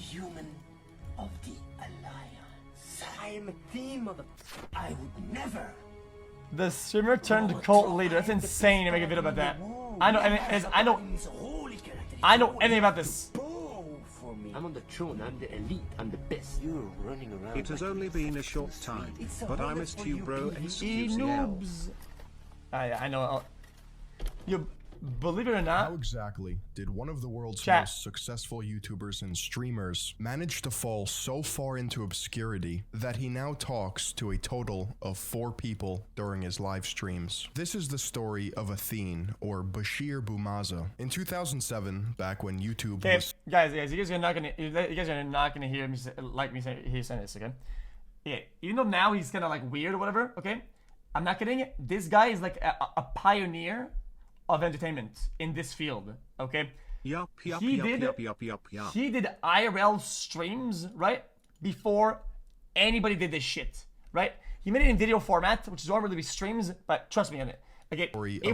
human of the Alliance. I'm Athene, mother. I would never. The streamer turned cult leader. That's insane to make a video about that. I know anything about this. I'm on the throne, I'm the elite, I'm the best. You're running around. It has only been a short time, but I missed you, bro. xQcL. Noobs. I know. You believe it or not? How exactly did one of the world's Chat. most successful YouTubers and streamers manage to fall so far into obscurity that he now talks to a total of 4 people during his live streams? This is the story of Athene, or Bashir Boumaza. In 2007, back when YouTube was... Guys, you guys are not gonna hear me saying this, okay? Yeah, even though now he's kind of like weird or whatever, okay? I'm not kidding. This guy is like a pioneer of entertainment in this field, okay? He did IRL streams, right? Before anybody did this shit, right? He made it in video format, which is normally streams, but trust me on it. Okay, it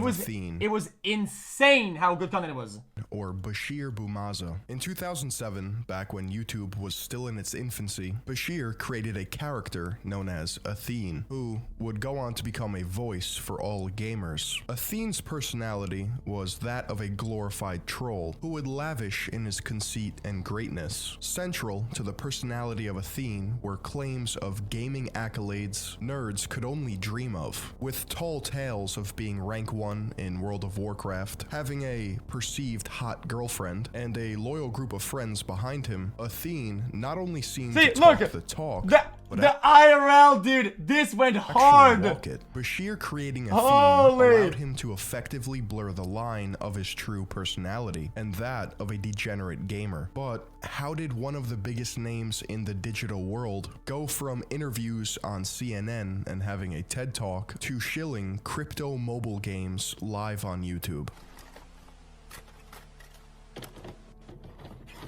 was insane how good content it was. Or Bashir Boumaza. In 2007, back when YouTube was still in its infancy, Bashir created a character known as Athene, who would go on to become a voice for all gamers. Athene's personality was that of a glorified troll, who would lavish in his conceit and greatness. Central to the personality of Athene were claims of gaming accolades nerds could only dream of, with tall tales of being rank 1 in World of Warcraft, having a perceived hot girlfriend, and a loyal group of friends behind him. Athene not only seemed to talk the talk, but the IRL, dude, this went hard. Walk it. Bashir creating Athene allowed him to effectively blur the line of his true personality and that of a degenerate gamer. But how did one of the biggest names in the digital world go from interviews on CNN and having a TED Talk to shilling crypto mobile games live on YouTube?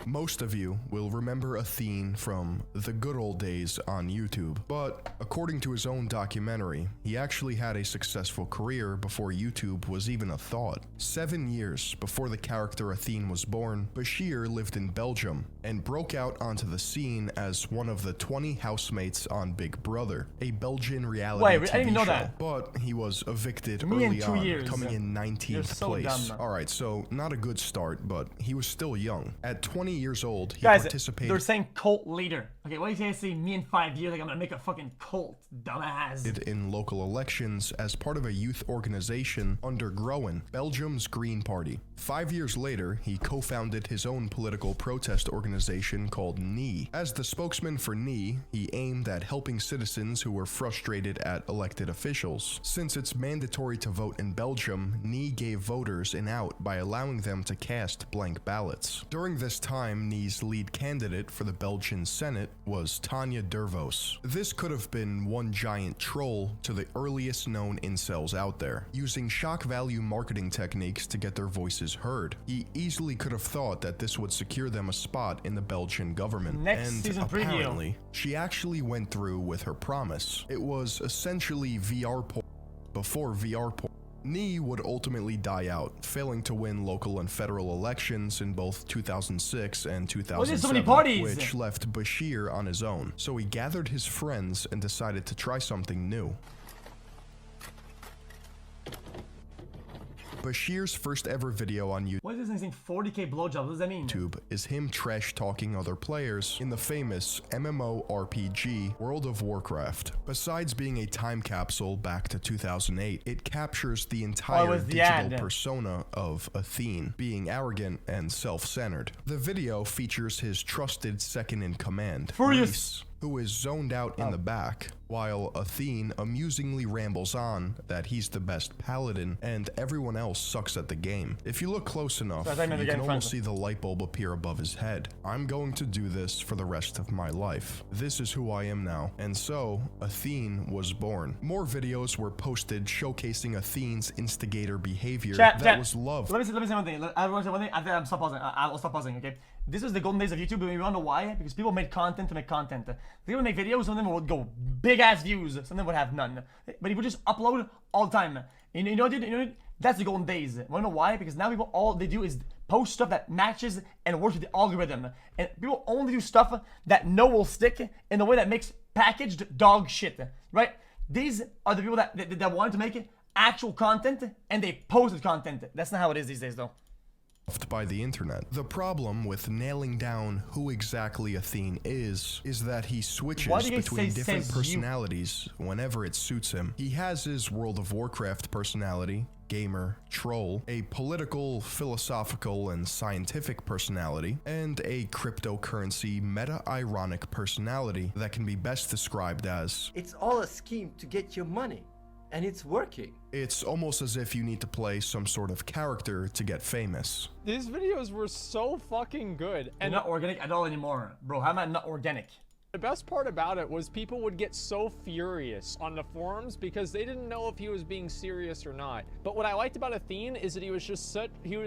Most of you will remember Athene from the good old days on YouTube, but according to his own documentary, he actually had a successful career before YouTube was even a thought. 7 years before the character Athene was born, Bashir lived in Belgium and broke out onto the scene as one of the 20 housemates on Big Brother, a Belgian reality TV I didn't even know show. that. But he was evicted early on, coming in 19th place. Dumb. Alright, so not a good start, but he was still young. At 20 years old, he Guys, participated. they're saying cult leader. Okay, what do you say me in 5 years? Like I'm gonna make a fucking cult, dumbass. In local elections as part of a youth organization under Groen, Belgium's Green Party. 5 years later, he co-founded his own political protest organization called NIE. As the spokesman for NIE, he aimed at helping citizens who were frustrated at elected officials. Since it's mandatory to vote in Belgium, NIE gave voters an out by allowing them to cast blank ballots. During this time, NIE's lead candidate for the Belgian Senate was Tanja Dervos. This could have been one giant troll to the earliest known incels out there, using shock value marketing techniques to get their voices heard. He easily could have thought that this would secure them a spot in the Belgian government. Next and season apparently, she actually went through with her promise. It was essentially VR porn before VR porn. NIE would ultimately die out, failing to win local and federal elections in both 2006 and 2007, which left Bashir on his own. So he gathered his friends and decided to try something new. Bashir's first ever video on YouTube. What is this thing? 40k blowjob? What does that mean? YouTube is him trash talking other players in the famous MMORPG World of Warcraft. Besides being a time capsule back to 2008, it captures the entire digital persona of Athene, being arrogant and self-centered. The video features his trusted second in command, Reese, who is zoned out in the back, while Athene amusingly rambles on that he's the best paladin and everyone else sucks at the game. If you look close enough, you can almost see the light bulb appear above his head. I'm going to do this for the rest of my life. This is who I am now. And so, Athene was born. More videos were posted showcasing Athene's instigator behavior that was loved. Let me say one thing. I want to say one thing. I'll stop pausing. I'll stop pausing, okay? This is the golden days of YouTube, and you wanna know why? Because people made content to make content. They would make videos, some of them would go big ass views, some of them would have none. But he would just upload all the time. You know, dude, that's the golden days. Wanna know why? Because now people, all they do is post stuff that matches and works with the algorithm. And people only do stuff that will stick in the way that makes packaged dog shit, right? These are the people that wanted to make actual content and they posted content. That's not how it is these days, though. By the internet. The problem with nailing down who exactly Athene is that he switches between different personalities whenever it suits him. He has his World of Warcraft personality, gamer, troll, a political, philosophical, and scientific personality, and a cryptocurrency meta-ironic personality that can be best described as, it's all a scheme to get your money, and it's working. It's almost as if you need to play some sort of character to get famous. These videos were so fucking good. And not organic at all anymore. Bro, how am I not organic? The best part about it was people would get so furious on the forums because they didn't know if he was being serious or not. But what I liked about Athene is that he was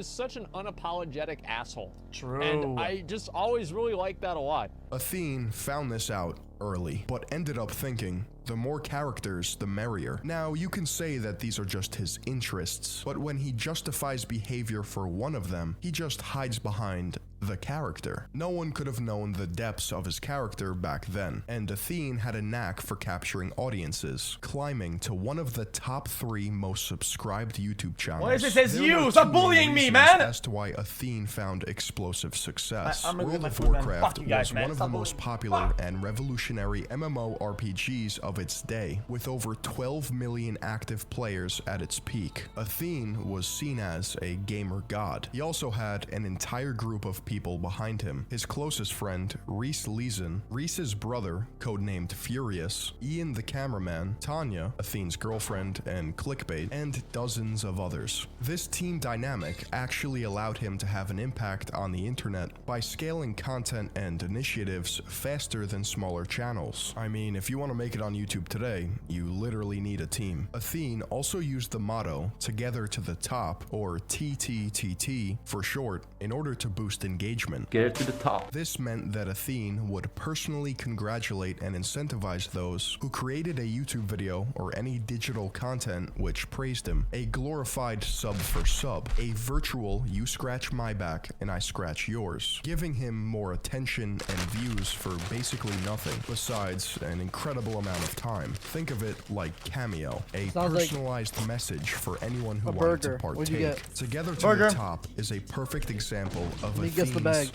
such an unapologetic asshole. True. And I just always really liked that a lot. Athene found this out early, but ended up thinking, the more characters, the merrier. Now, you can say that these are just his interests, but when he justifies behavior for one of them, he just hides behind the character. No one could have known the depths of his character back then, and Athene had a knack for capturing audiences, climbing to one of the top 3 most subscribed YouTube channels. What is this as you? Stop bullying me, man! As to why Athene found explosive success. World of Warcraft was one of the most popular and revolutionary MMORPGs of its day, with over 12 million active players at its peak. Athene was seen as a gamer god. He also had an entire group of people behind him. His closest friend, Reese Leeson, Reese's brother, codenamed Furious, Ian the cameraman, Tanya, Athene's girlfriend and clickbait, and dozens of others. This team dynamic actually allowed him to have an impact on the internet by scaling content and initiatives faster than smaller channels. I mean, if you want to make it on YouTube today, you literally need a team. Athene also used the motto, Together to the Top, or TTTT for short, in order to boost engagement. Get it to the top. This meant that Athene would personally congratulate and incentivize those who created a YouTube video or any digital content which praised him. A glorified sub for sub, a virtual you scratch my back and I scratch yours, giving him more attention and views for basically nothing, besides an incredible amount of time. Think of it like Cameo, a personalized message for anyone who wanted to partake. Together to the Top is a perfect example of Athene's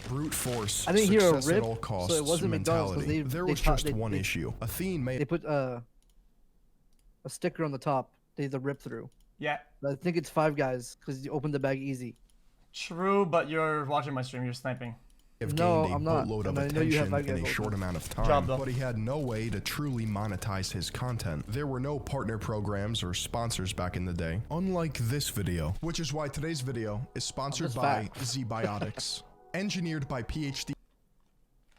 brute force, I didn't hear a success rip, at all costs so it wasn't McDonald's, mentality. There was just one issue. Athene made They put a sticker on the top. They did the rip through. Yeah. I think it's Five Guys because you open the bag easy. True, but you're watching my stream. You're sniping. Gained I'm a not. boatload of And I know you have attention in a Five Guys short open. amount of time, but he had no way to truly monetize his content. There were no partner programs or sponsors back in the day, unlike this video, which is why today's video is sponsored by ZBiotics, engineered by PhD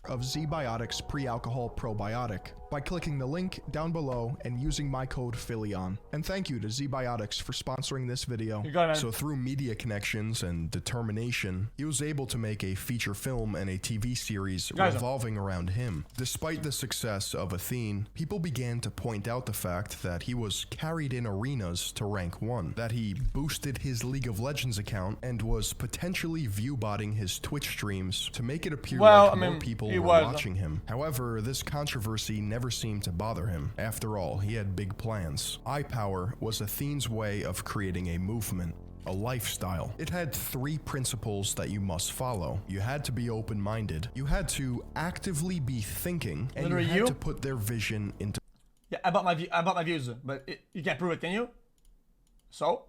of ZBiotics Pre-Alcohol Probiotic by clicking the link down below and using my code FILION. And thank you to ZBiotics for sponsoring this video. So through media connections and determination, he was able to make a feature film and a TV series revolving around him. Despite the success of Athene, people began to point out the fact that he was carried in arenas to rank 1, that he boosted his League of Legends account and was potentially view-botting his Twitch streams to make it appear like more people were watching him. However, this controversy never seemed to bother him. After all, he had big plans. iPower was Athene's way of creating a movement, a lifestyle. It had 3 principles that you must follow. You had to be open-minded, you had to actively be thinking, and you had to put their vision into... Yeah, I bought my views, but you can't prove it, can you? So?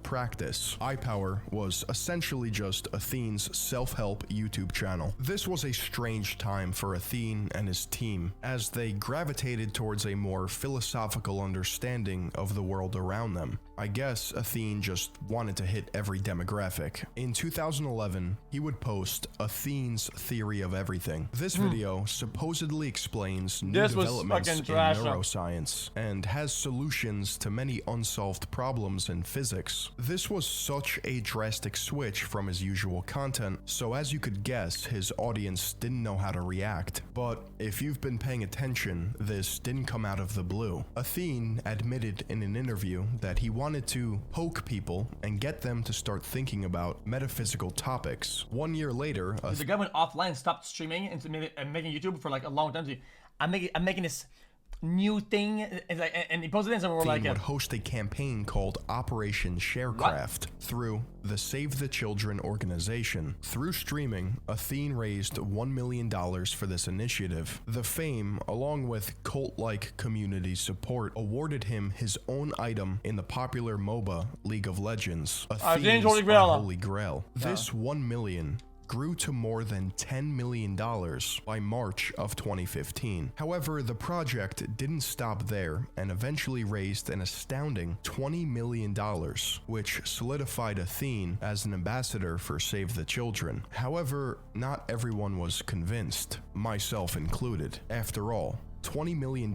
Practice. iPower was essentially just Athene's self-help YouTube channel. This was a strange time for Athene and his team, as they gravitated towards a more philosophical understanding of the world around them. I guess Athene just wanted to hit every demographic. In 2011, he would post Athene's Theory of Everything. This video supposedly explains new developments in neuroscience and has solutions to many unsolved problems in physics. This was such a drastic switch from his usual content, so as you could guess, his audience didn't know how to react. But if you've been paying attention, this didn't come out of the blue. Athene admitted in an interview that he wanted wanted to poke people and get them to start thinking about metaphysical topics. 1 year later, the guy went offline, stopped streaming and making YouTube for like a long time. So I'm making this new thing, and he posted it, and we're like, would host a campaign called Operation Sharecraft through the Save the Children organization. Through streaming, Athene raised $1 million for this initiative. The fame, along with cult-like community support, awarded him his own item in the popular MOBA League of Legends, Athene's Holy Grail. Holy Grail. This 1 million grew to more than $10 million by March of 2015. However, the project didn't stop there and eventually raised an astounding $20 million, which solidified Athene as an ambassador for Save the Children. However, not everyone was convinced, myself included. After all, $20 million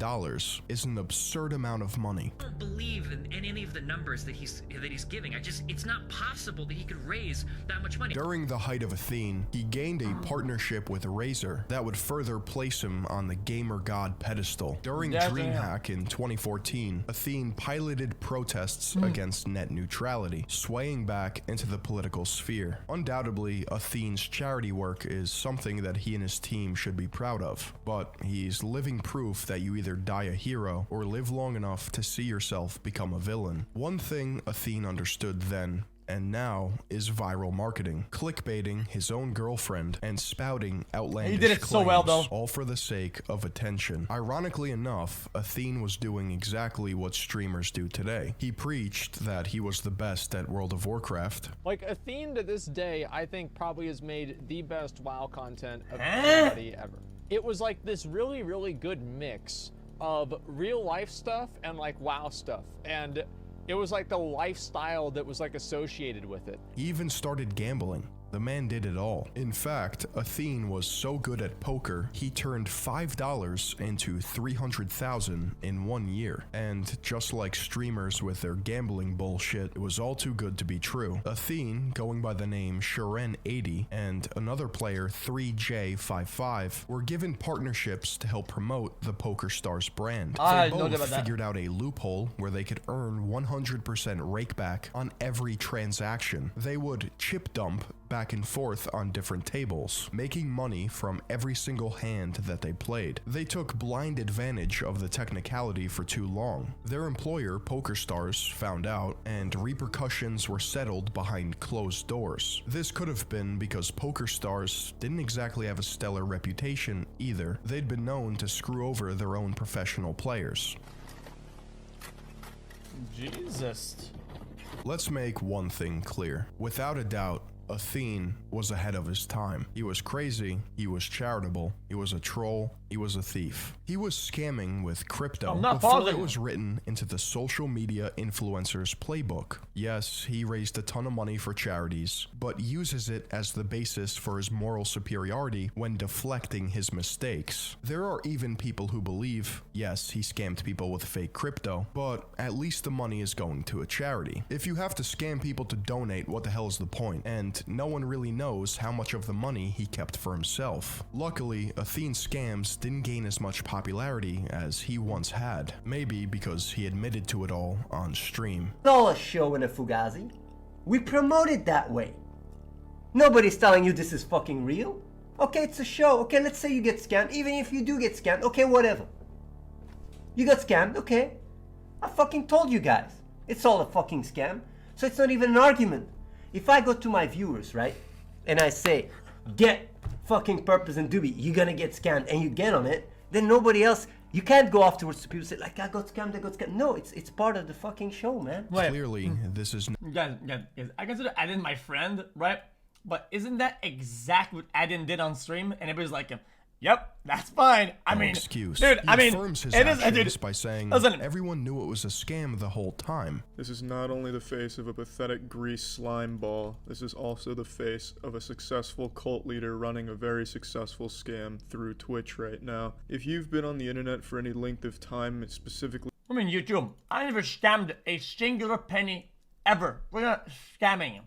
is an absurd amount of money. I don't believe in any of the numbers that he's giving. It's not possible that he could raise that much money. During the height of Athene, he gained a partnership with Razer that would further place him on the gamer god pedestal. During DreamHack in 2014, Athene piloted protests against net neutrality, swaying back into the political sphere. Undoubtedly, Athene's charity work is something that he and his team should be proud of, but he's living proof that you either die a hero or live long enough to see yourself become a villain. One thing Athene understood then and now is viral marketing, clickbaiting his own girlfriend and spouting outlandish He did it claims, so well, though. all for the sake of attention. Ironically enough, Athene was doing exactly what streamers do today. He preached that he was the best at World of Warcraft. Like, Athene to this day, I think probably has made the best WoW content of anybody ever. It was like this really, really good mix of real life stuff and like WoW stuff. And it was like the lifestyle that was like associated with it. He even started gambling. The man did it all. In fact, Athene was so good at poker, he turned $5 into $300,000 in 1 year. And just like streamers with their gambling bullshit, it was all too good to be true. Athene, going by the name Sharon80, and another player 3J55 were given partnerships to help promote the PokerStars brand. They both figured out a loophole where they could earn 100% rakeback on every transaction. They would chip dump back and forth on different tables, making money from every single hand that they played. They took blind advantage of the technicality for too long. Their employer, PokerStars, found out, and repercussions were settled behind closed doors. This could have been because PokerStars didn't exactly have a stellar reputation either. They'd been known to screw over their own professional players. Jesus. Let's make one thing clear. Without a doubt, Athene was ahead of his time. He was crazy, he was charitable, he was a troll, he was a thief. He was scamming with crypto before it was written into the social media influencer's playbook. Yes, he raised a ton of money for charities, but uses it as the basis for his moral superiority when deflecting his mistakes. There are even people who believe, yes, he scammed people with fake crypto, but at least the money is going to a charity. If you have to scam people to donate, what the hell is the point? And no one really knows how much of the money he kept for himself. Luckily, Athene's scams didn't gain as much popularity as he once had. Maybe because he admitted to it all on stream. It's all a show in a Fugazi. We promote it that way. Nobody's telling you this is fucking real. Okay, it's a show. Okay, let's say you get scammed. Even if you do get scammed, okay, whatever. You got scammed, okay. I fucking told you guys. It's all a fucking scam. So it's not even an argument. If I go to my viewers, right, and I say, get fucking Purpose and Doobie, you're gonna get scammed, and you get on it, then nobody else, you can't go afterwards to people say, like, I got scammed, I got scammed. No, it's part of the fucking show, man. Clearly, this is... Guys, I consider Athene my friend, right? But isn't that exactly what Athene did on stream? And everybody's like, yep, that's fine. I mean, excuse. Dude, He I mean, affirms his it is, actions dude, by saying listen. everyone knew it was a scam the whole time. This is not only the face of a pathetic grease slime ball, this is also the face of a successful cult leader running a very successful scam through Twitch right now. If you've been on the internet for any length of time, specifically... I mean, YouTube, I never scammed a singular penny ever. We're not scamming.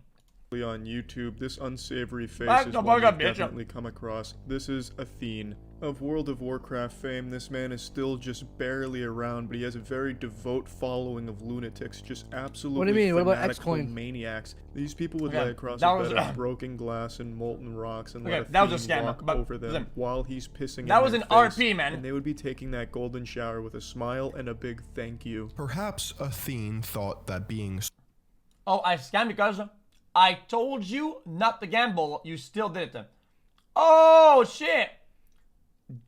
on YouTube. This unsavory face Back is the one fuck up, you've bitch. definitely come across. This is Athene. Of World of Warcraft fame, this man is still just barely around, but he has a very devout following of lunatics, just absolutely What do you mean? What about fanatical Xcoin? maniacs. These people would Okay, lay across that a was- bed of broken glass and molten rocks and let Okay, that was a Athene scam, walk but over them listen, while he's pissing that in was their an face, RP, man. and they would be taking that golden shower with a smile and a big thank you. Perhaps Athene thought that being Oh, I scammed because I told you not to gamble. You still did it. Oh, shit.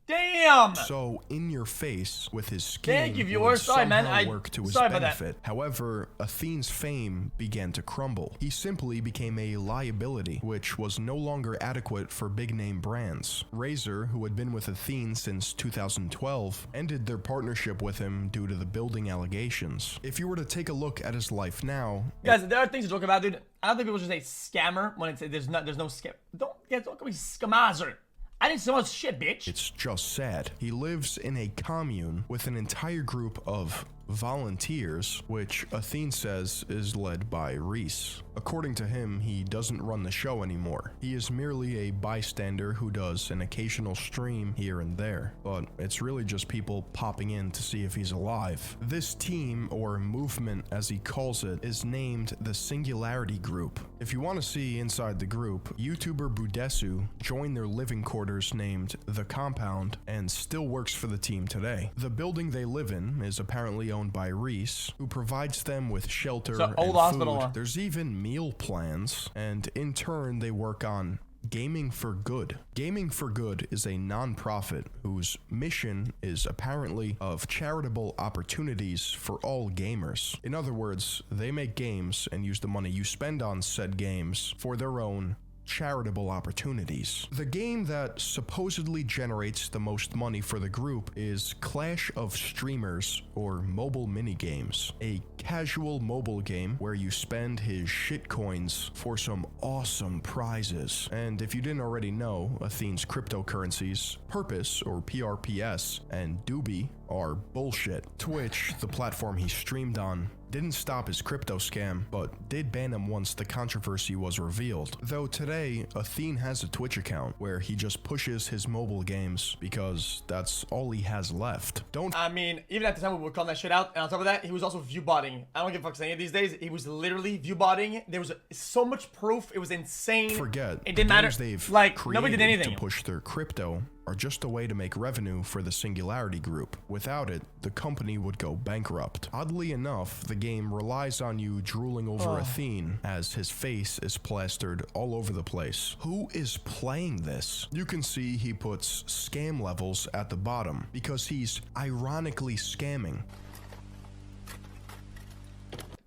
Damn. so in your face with his Thank you, scheme viewer. would Sorry, man. somehow work to his Sorry about that. benefit. However, Athene's fame began to crumble. He simply became a liability, which was no longer adequate for big-name brands. Razer, who had been with Athene since 2012, ended their partnership with him due to the building allegations. If you were to take a look at his life now, Guys, there are things to joke about, dude. I don't think people should say scammer when it's there's no scam. Don't call me scamazer. I didn't so much shit, bitch. it's just sad. He lives in a commune with an entire group of volunteers, which Athene says is led by Reese. According to him, he doesn't run the show anymore. He is merely a bystander who does an occasional stream here and there, but it's really just people popping in to see if he's alive. This team, or movement as he calls it, is named the Singularity Group. If you want to see inside the group, YouTuber Budesu joined their living quarters named The Compound and still works for the team today. The building they live in is apparently owned by Reese, who provides them with shelter So, and old hospital. food. There's even meal plans, and in turn they work on Gaming for Good. Gaming for Good is a non-profit whose mission is apparently of charitable opportunities for all gamers. In other words, they make games and use the money you spend on said games for their own charitable opportunities. The game that supposedly generates the most money for the group is Clash of Streamers, or mobile minigames, a casual mobile game where you spend his shitcoins for some awesome prizes. And if you didn't already know, Athene's cryptocurrencies, Purpose, or PRPS, and Doobie are bullshit. Twitch, the platform he streamed on, didn't stop his crypto scam, but did ban him once the controversy was revealed. Though today, Athene has a Twitch account where he just pushes his mobile games because that's all he has left. I mean, even at the time we were calling that shit out, and on top of that, he was also view botting. I don't give a fuck saying it these days. He was literally view botting. There was so much proof. It was insane. Forget, it didn't matter. They've like nobody did created anything. to push their crypto are just a way to make revenue for the Singularity Group. Without it, the company would go bankrupt. Oddly enough, the game relies on you drooling over Athene as his face is plastered all over the place. Who is playing this? You can see he puts scam levels at the bottom because he's ironically scamming.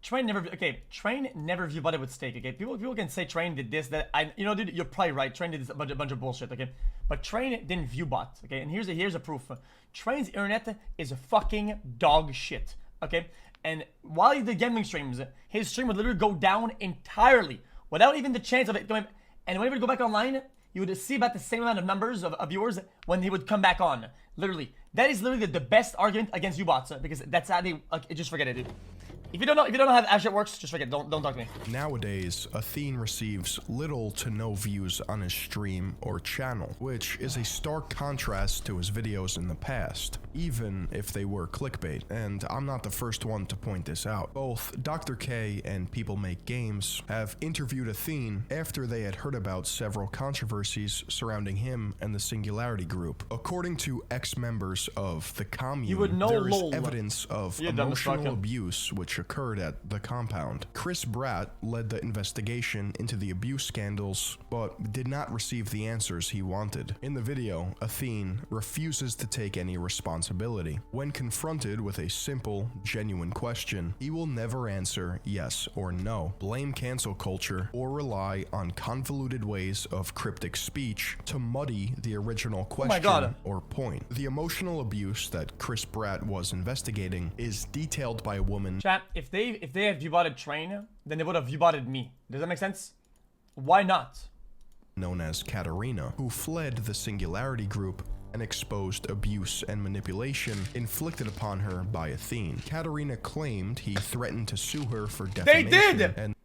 Train never view botted with stake, okay? People can say Train did this, that. You know, dude, you're probably right. Train did this, a bunch of bullshit, okay? But Train didn't view bot, okay? And here's a proof. Train's internet is a fucking dog shit, okay? And while he did gambling streams, his stream would literally go down entirely without even the chance of it going. And whenever you go back online, you would see about the same amount of numbers of viewers when he would come back on. Literally, that is literally the best argument against you bots, because that's how they just forget it, dude. If you don't know how that shit works, just forget it. Don't talk to me. Nowadays, Athene receives little to no views on his stream or channel, which is a stark contrast to his videos in the past, even if they were clickbait. And I'm not the first one to point this out. Both Dr. K and People Make Games have interviewed Athene after they had heard about several controversies surrounding him and the Singularity Group. According to ex-members of the commune, there is evidence of emotional abuse which occurred at the compound. Chris Bratt led the investigation into the abuse scandals, but did not receive the answers he wanted. In the video, Athene refuses to take any responsibility. When confronted with a simple, genuine question, he will never answer yes or no, blame cancel culture, or rely on convoluted ways of cryptic speech to muddy the original question or point. The emotional abuse that Chris Bratt was investigating is detailed by a woman. Chat, if they had view-botted Train, then they would have view-botted me. Does that make sense? Why not? Known as Katarina, who fled the Singularity Group and exposed abuse and manipulation inflicted upon her by Athene. Katarina claimed he threatened to sue her for defamation. They did!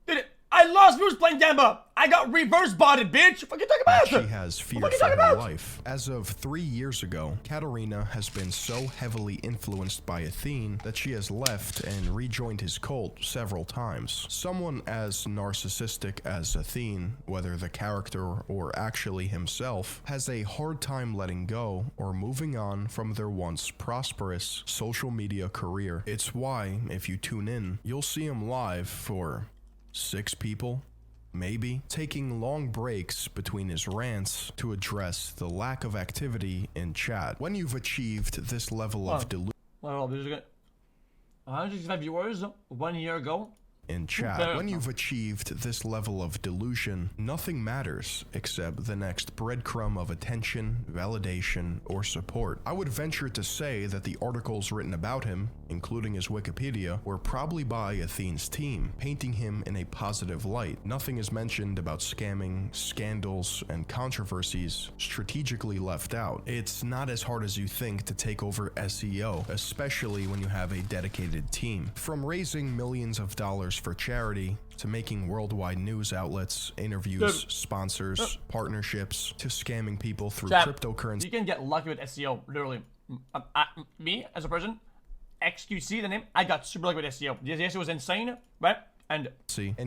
Dude, I lost playing Gamba. I got reverse botted, bitch. What are you talking about? She has feared for her life. As of 3 years ago, Katarina has been so heavily influenced by Athene that she has left and rejoined his cult several times. Someone as narcissistic as Athene, whether the character or actually himself, has a hard time letting go or moving on from their once prosperous social media career. It's why, if you tune in, you'll see him live for 6 people, maybe, taking long breaks between his rants to address the lack of activity in chat. When you've achieved this level of delusion 165 viewers 1 year ago. in chat, when you've achieved this level of delusion, nothing matters except the next breadcrumb of attention, validation, or support. I would venture to say that the articles written about him, including his Wikipedia, were probably by Athene's team, painting him in a positive light. Nothing is mentioned about scamming, scandals, and controversies strategically left out. It's not as hard as you think to take over SEO, especially when you have a dedicated team. From raising millions of dollars for charity, to making worldwide news outlets, interviews, sponsors, partnerships, to scamming people through cryptocurrency. You can get lucky with SEO, literally. Me, as a person, xQc, the name, I got super lucky with SEO. The SEO was insane, right? And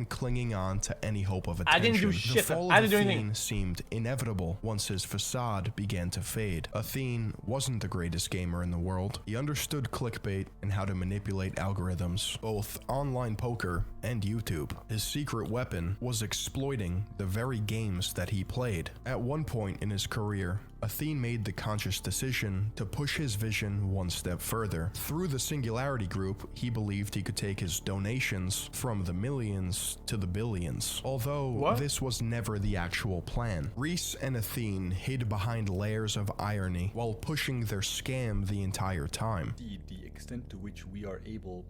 clinging on to any hope of attention. I didn't do shit. The fall I of didn't do Athene anything. seemed inevitable once his facade began to fade. Athene wasn't the greatest gamer in the world. He understood clickbait and how to manipulate algorithms, both online poker and YouTube. His secret weapon was exploiting the very games that he played. At one point in his career, Athene made the conscious decision to push his vision one step further. Through the Singularity Group, he believed he could take his donations from the millions to the billions. Although this was never the actual plan. Reese and Athene hid behind layers of irony while pushing their scam the entire time. The extent to which we are able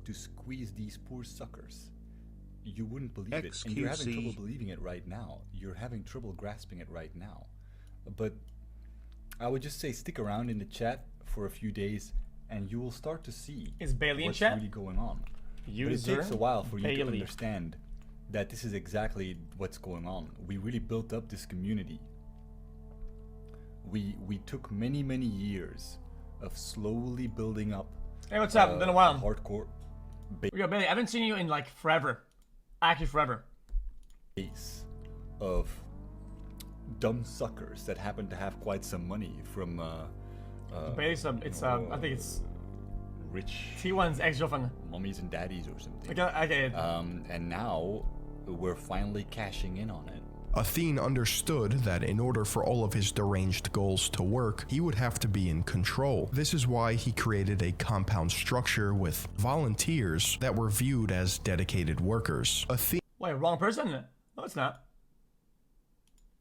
to squeeze these poor suckers. You wouldn't believe it, and you're having trouble believing it right now. You're having trouble grasping it right now. But I would just say stick around in the chat for a few days and you will start to see Is Bailey in what's chat? really going on. User But it takes a while for you to Bailey. understand that this is exactly what's going on. We really built up this community. We took many years of slowly building up. Hey, what's up? Been a while. Hardcore Yo, Bailey, I haven't seen you in like forever. Actually, forever. base of dumb suckers that happen to have quite some money from Bailey's I think it's rich T1's ex-girlfriend. mommies and daddies or something. Okay. And now we're finally cashing in on it. Athene understood that in order for all of his deranged goals to work, he would have to be in control. This is why he created a compound structure with volunteers that were viewed as dedicated workers. Athene Wait, wrong person? No, it's not.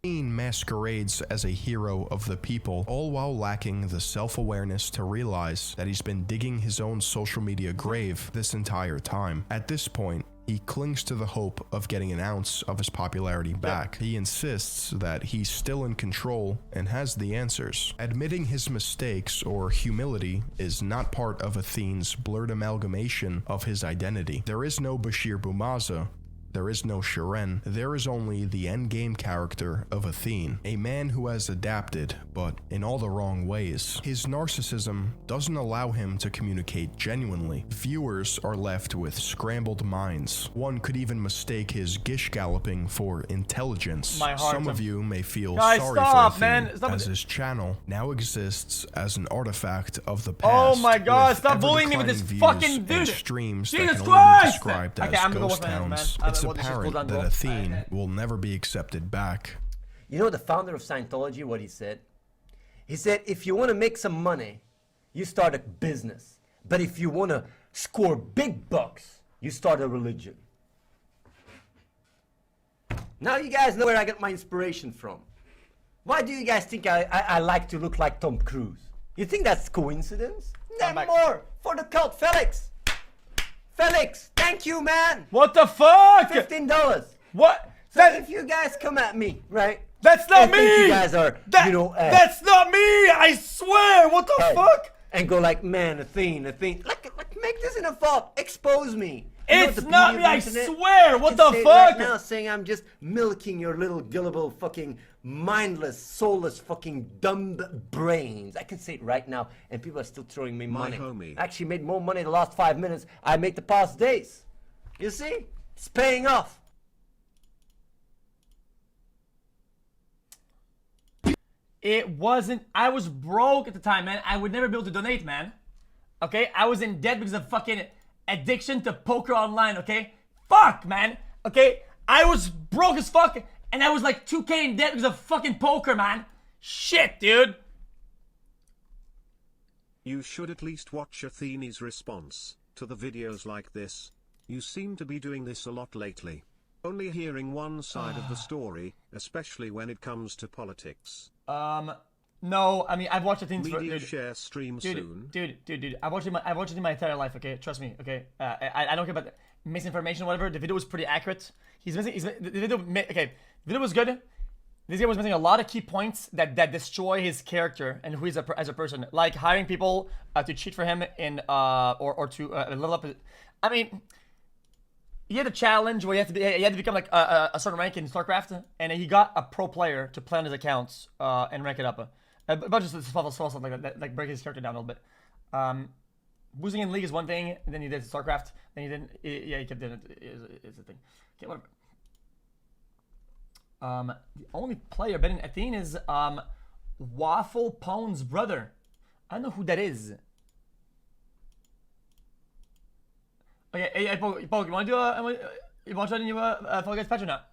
masquerades as a hero of the people, all while lacking the self-awareness to realize that he's been digging his own social media grave this entire time. At this point, he clings to the hope of getting an ounce of his popularity back. He insists that he's still in control and has the answers. Admitting his mistakes or humility is not part of Athene's blurred amalgamation of his identity. There is no Bashir Bumaza. There is no Shiren. There is only the endgame character of Athene, a man who has adapted, but in all the wrong ways. His narcissism doesn't allow him to communicate genuinely. Viewers are left with scrambled minds. One could even mistake his gish galloping for intelligence. Some of you may feel sorry for Athene, as his channel now exists as an artifact of the past. Oh my god, stop bullying me with this fucking dude! Streams Jesus that can only be Christ! described Okay, as I'm gonna go ghost with my hand, towns. man. It's Well, this is apparent cool down, that bro. Athene will never be accepted back. You know the founder of Scientology, what he said? He said, if you want to make some money, you start a business. But if you want to score big bucks, you start a religion. Now you guys know where I get my inspiration from. Why do you guys think I like to look like Tom Cruise? You think that's coincidence? No more for the cult, Félix. Félix, thank you, man. What the fuck? $15. What? So if you guys come at me, right? That's not and me. think you guys are, that's not me. I swear. What the fuck? And go like, man, Athene. Like make this in a fault. Expose me. It's not me, I swear! What the Say it fuck? right now, saying I'm just milking your little gullible fucking mindless, soulless fucking dumb brains. I can say it right now, and people are still throwing me My money. homie. I actually made more money the last 5 minutes I made the past days. You see? It's paying off. It wasn't. I was broke at the time, man. I would never be able to donate, man. Okay? I was in debt because of fucking addiction to poker online, okay? Fuck, man. Okay? I was broke as fuck, and I was like 2K in debt because of fucking poker, man. Shit, dude. You should at least watch Athene's response to the videos like this. You seem to be doing this a lot lately. Only hearing one side of the story, especially when it comes to politics. No, I mean, I've watched Athene's Media share stream soon. Dude. I've watched it my entire life, okay? Trust me, okay? I don't care about the misinformation or whatever. The video was pretty accurate. The video was good. This guy was missing a lot of key points that destroy his character and who he is as a person. Like hiring people to cheat for him in, or to level up. I mean, he had a challenge where he had to become like a certain rank in StarCraft, and he got a pro player to play on his accounts and rank it up. A bunch of stuff like that, like break his character down a little bit. Boosting in League is one thing, and then he did StarCraft, then he didn't. He kept doing it. Is a thing. Okay, whatever. The only player better than Athene is Waffle Pone's brother. I don't know who that is. Okay, hey, Poke, you wanna do you wanna try to do a Fall Guys patch or not?